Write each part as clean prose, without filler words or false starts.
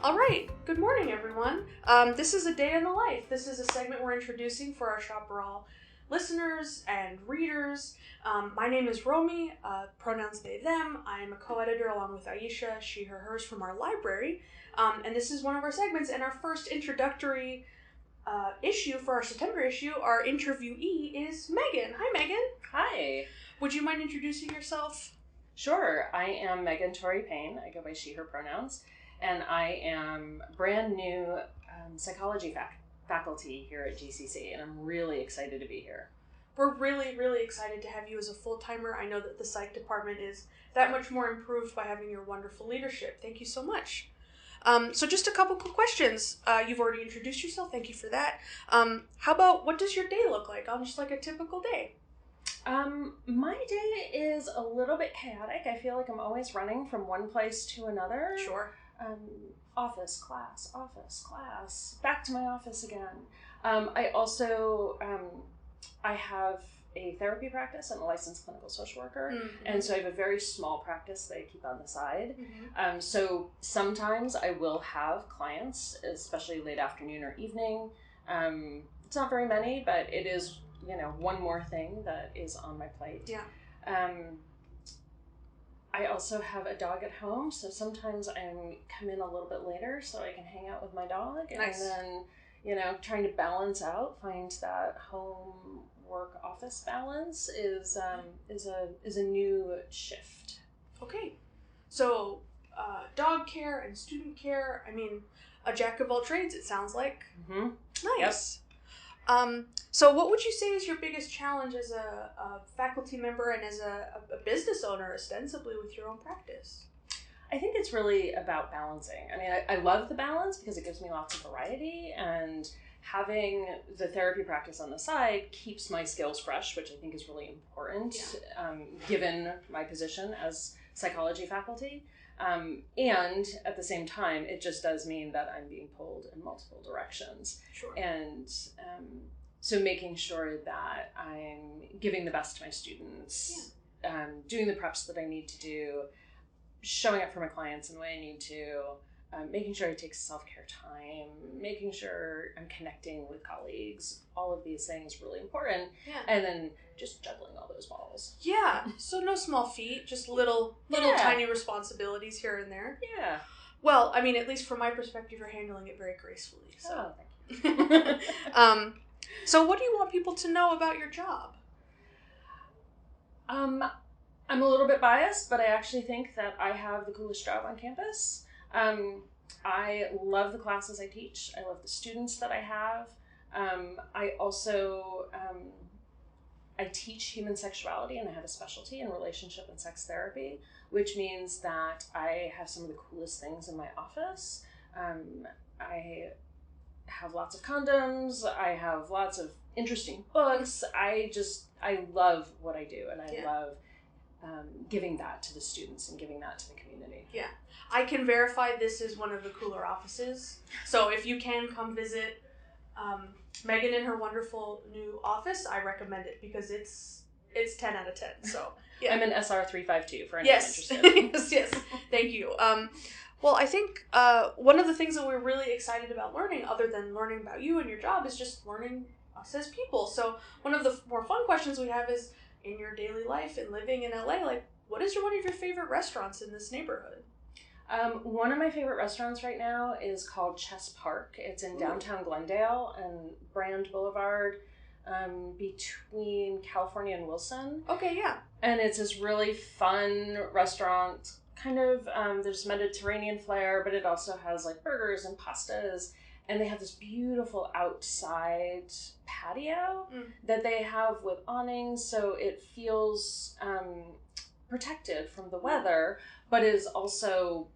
All right, good morning, everyone. This is a day in the life. This is a segment we're introducing for our Shopperall listeners and readers. My name is Romy, pronouns they, them. I am a co-editor along with Aisha, she, her, hers, from our library. And this is one of our segments, and our first introductory issue for our September issue, our interviewee is Megan. Hi, Megan. Hi. Would you mind introducing yourself? Sure. I am Megan Torrey-Payne. I go by she, her pronouns. And I am brand new psychology faculty here at GCC, and I'm really excited to be here. We're really, really excited to have you as a full-timer. I know that the psych department is that much more improved by having your wonderful leadership. Thank you so much. So just a couple quick questions. You've already introduced yourself. Thank you for that. How about, what does your day look like on just like a typical day? My day is a little bit chaotic. I feel like I'm always running from one place to another. Sure. Office, class, back to my office again. I also, I have a therapy practice. I'm a licensed clinical social worker. Mm-hmm. And so I have a very small practice that I keep on the side. Mm-hmm. So sometimes I will have clients, especially late afternoon or evening. It's not very many, but it is, one more thing that is on my plate. Yeah. I also have a dog at home, so sometimes I come in a little bit later so I can hang out with my dog. Nice. And then, trying to balance out, find that home work office balance is a new shift. Okay. So, dog care and student care, a jack of all trades, it sounds like. Mm-hmm. Nice. Yep. So what would you say is your biggest challenge as a faculty member and as a business owner, ostensibly, with your own practice? I think it's really about balancing. I love the balance because it gives me lots of variety, and having the therapy practice on the side keeps my skills fresh, which I think is really important, given my position as psychology faculty. And at the same time, it just does mean that I'm being pulled in multiple directions. Sure. And so making sure that I'm giving the best to my students, doing the preps that I need to do, showing up for my clients in the way I need to, making sure I take self-care time, making sure I'm connecting with colleagues, all of these things really important. Yeah. And then just juggling all those balls. Yeah. So no small feat, just little tiny responsibilities here and there. Yeah. Well, at least from my perspective, you're handling it very gracefully. So. Oh, thank you. So what do you want people to know about your job? I'm a little bit biased, but I actually think that I have the coolest job on campus. I love the classes I teach. I love the students that I have. I also, I teach human sexuality, and I have a specialty in relationship and sex therapy, which means that I have some of the coolest things in my office. I have lots of condoms. I have lots of interesting books. I love what I do, and I love giving that to the students and giving that to the community. Yeah. I can verify this is one of the cooler offices. So if you can come visit Megan in her wonderful new office, I recommend it because it's 10 out of 10. So yeah. I'm in SR 352 for anyone interested. yes. Thank you. Well, I think one of the things that we're really excited about learning, other than learning about you and your job, is just learning us as people. So one of the more fun questions we have is, in your daily life and living in LA, what is one of your favorite restaurants in this neighborhood? One of my favorite restaurants right now is called Chess Park. It's in downtown Glendale and Brand Boulevard, between California and Wilson. Okay, yeah. And it's this really fun restaurant, kind of, there's Mediterranean flair, but it also has burgers and pastas. And they have this beautiful outside patio that they have with awnings, so it feels protected from the weather, but is also,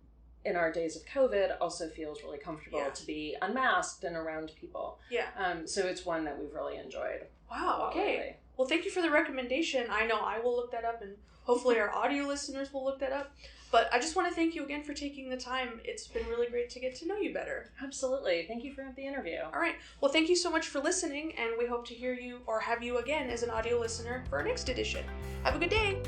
in our days of COVID, also feels really comfortable to be unmasked and around people. Yeah. So it's one that we've really enjoyed. Wow, okay. Well, thank you for the recommendation. I know I will look that up, and hopefully our audio listeners will look that up. But I just want to thank you again for taking the time. It's been really great to get to know you better. Absolutely. Thank you for the interview. All right. Well, thank you so much for listening, and we hope to hear you or have you again as an audio listener for our next edition. Have a good day.